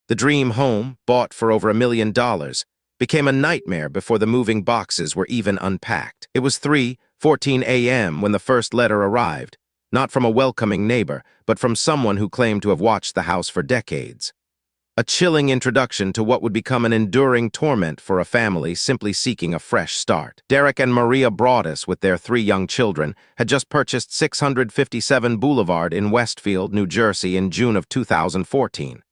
The dream home, bought for over $1 million, became a nightmare before the moving boxes were even unpacked. It was 3:14 a.m. when the first letter arrived, not from a welcoming neighbor, but from someone who claimed to have watched the house for decades. A chilling introduction to what would become an enduring torment for a family simply seeking a fresh start. Derek and Maria Broadus, with their 3 young children, had just purchased 657 Boulevard in Westfield, New Jersey in June of 2014.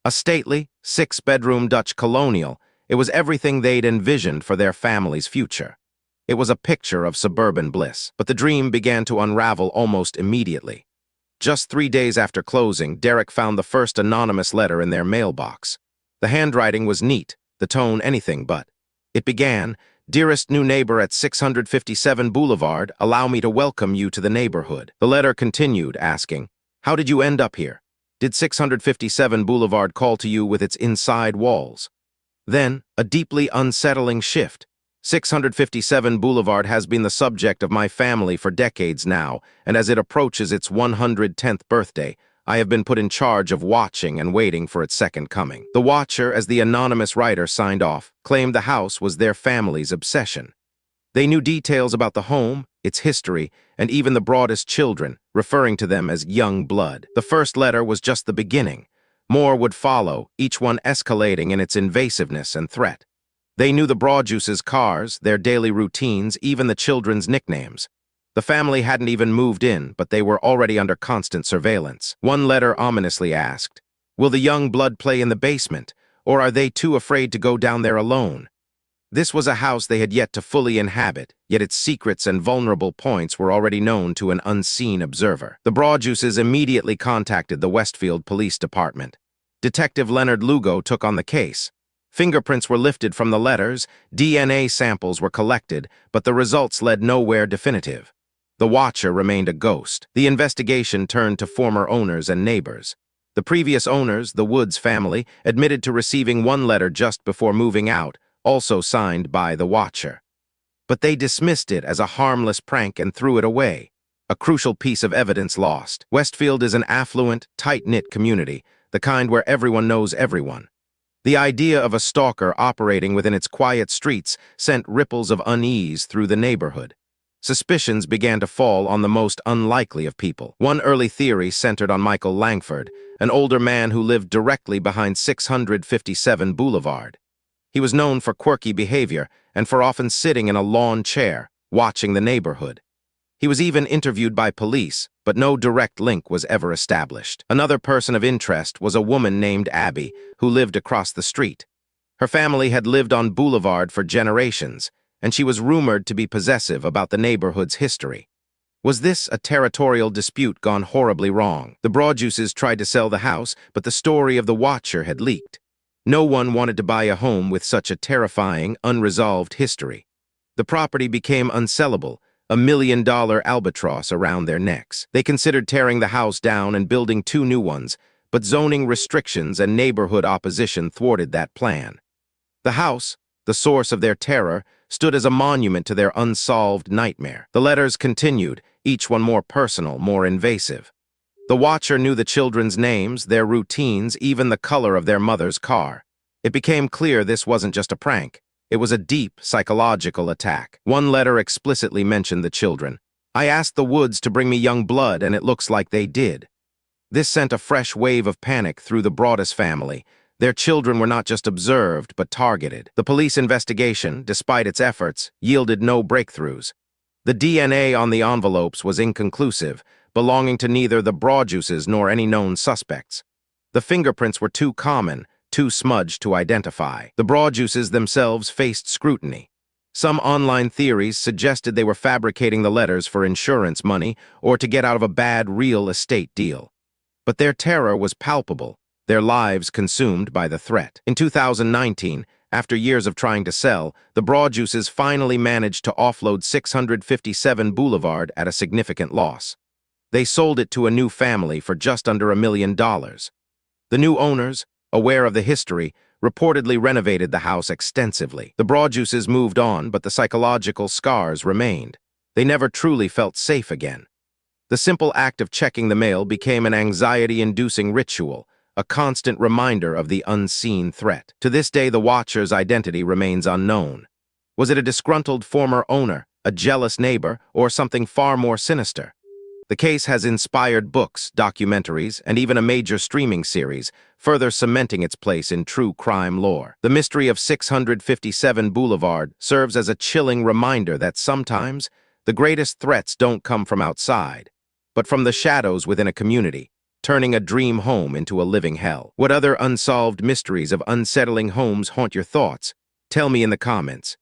A stately, 6-bedroom Dutch colonial, it was everything they'd envisioned for their family's future. It was a picture of suburban bliss, but the dream began to unravel almost immediately. Just 3 days after closing, Derek found the first anonymous letter in their mailbox. The handwriting was neat, the tone anything but. It began, "Dearest new neighbor at 657 Boulevard, allow me to welcome you to the neighborhood." The letter continued, asking, "How did you end up here? Did 657 Boulevard call to you with its inside walls?" Then, a deeply unsettling shift. 657 Boulevard has been the subject of my family for decades now, and as it approaches its 110th birthday, I have been put in charge of watching and waiting for its second coming. The watcher, as the anonymous writer signed off, claimed the house was their family's obsession. They knew details about the home, its history, and even the Broadest children, referring to them as young blood. The first letter was just the beginning. More would follow, each one escalating in its invasiveness and threat. They knew the Broadjuice's cars, their daily routines, even the children's nicknames. The family hadn't even moved in, but they were already under constant surveillance. One letter ominously asked, "Will the young blood play in the basement, or are they too afraid to go down there alone?" This was a house they had yet to fully inhabit, yet its secrets and vulnerable points were already known to an unseen observer. The Broadjuices immediately contacted the Westfield Police Department. Detective Leonard Lugo took on the case. Fingerprints were lifted from the letters, DNA samples were collected, but the results led nowhere definitive. The watcher remained a ghost. The investigation turned to former owners and neighbors. The previous owners, the Woods family, admitted to receiving one letter just before moving out, also signed by the watcher. But they dismissed it as a harmless prank and threw it away. A crucial piece of evidence lost. Westfield is an affluent, tight-knit community, the kind where everyone knows everyone. The idea of a stalker operating within its quiet streets sent ripples of unease through the neighborhood. Suspicions began to fall on the most unlikely of people. One early theory centered on Michael Langford, an older man who lived directly behind 657 Boulevard. He was known for quirky behavior and for often sitting in a lawn chair, watching the neighborhood. He was even interviewed by police, but no direct link was ever established. Another person of interest was a woman named Abby, who lived across the street. Her family had lived on Boulevard for generations, and she was rumored to be possessive about the neighborhood's history. Was this a territorial dispute gone horribly wrong? The Broadjuices tried to sell the house, but the story of the watcher had leaked. No one wanted to buy a home with such a terrifying, unresolved history. The property became unsellable, a $1 million albatross around their necks. They considered tearing the house down and building 2 new ones, but zoning restrictions and neighborhood opposition thwarted that plan. The house, the source of their terror, stood as a monument to their unsolved nightmare. The letters continued, each one more personal, more invasive. The watcher knew the children's names, their routines, even the color of their mother's car. It became clear this wasn't just a prank. It was a deep, psychological attack. One letter explicitly mentioned the children. "I asked the Woods to bring me young blood, and it looks like they did." This sent a fresh wave of panic through the Broadus family. Their children were not just observed, but targeted. The police investigation, despite its efforts, yielded no breakthroughs. The DNA on the envelopes was inconclusive, belonging to neither the Broadjuices nor any known suspects. The fingerprints were too common, too smudged to identify. The Broadjuices themselves faced scrutiny. Some online theories suggested they were fabricating the letters for insurance money or to get out of a bad real estate deal. But their terror was palpable, their lives consumed by the threat. In 2019, after years of trying to sell, the Broadjuices finally managed to offload 657 Boulevard at a significant loss. They sold it to a new family for just under $1 million. The new owners, aware of the history, reportedly renovated the house extensively. The Broadjuices moved on, but the psychological scars remained. They never truly felt safe again. The simple act of checking the mail became an anxiety-inducing ritual, a constant reminder of the unseen threat. To this day, the Watcher's identity remains unknown. Was it a disgruntled former owner, a jealous neighbor, or something far more sinister? The case has inspired books, documentaries, and even a major streaming series, further cementing its place in true crime lore. The mystery of 657 Boulevard serves as a chilling reminder that sometimes the greatest threats don't come from outside, but from the shadows within a community, turning a dream home into a living hell. What other unsolved mysteries of unsettling homes haunt your thoughts? Tell me in the comments.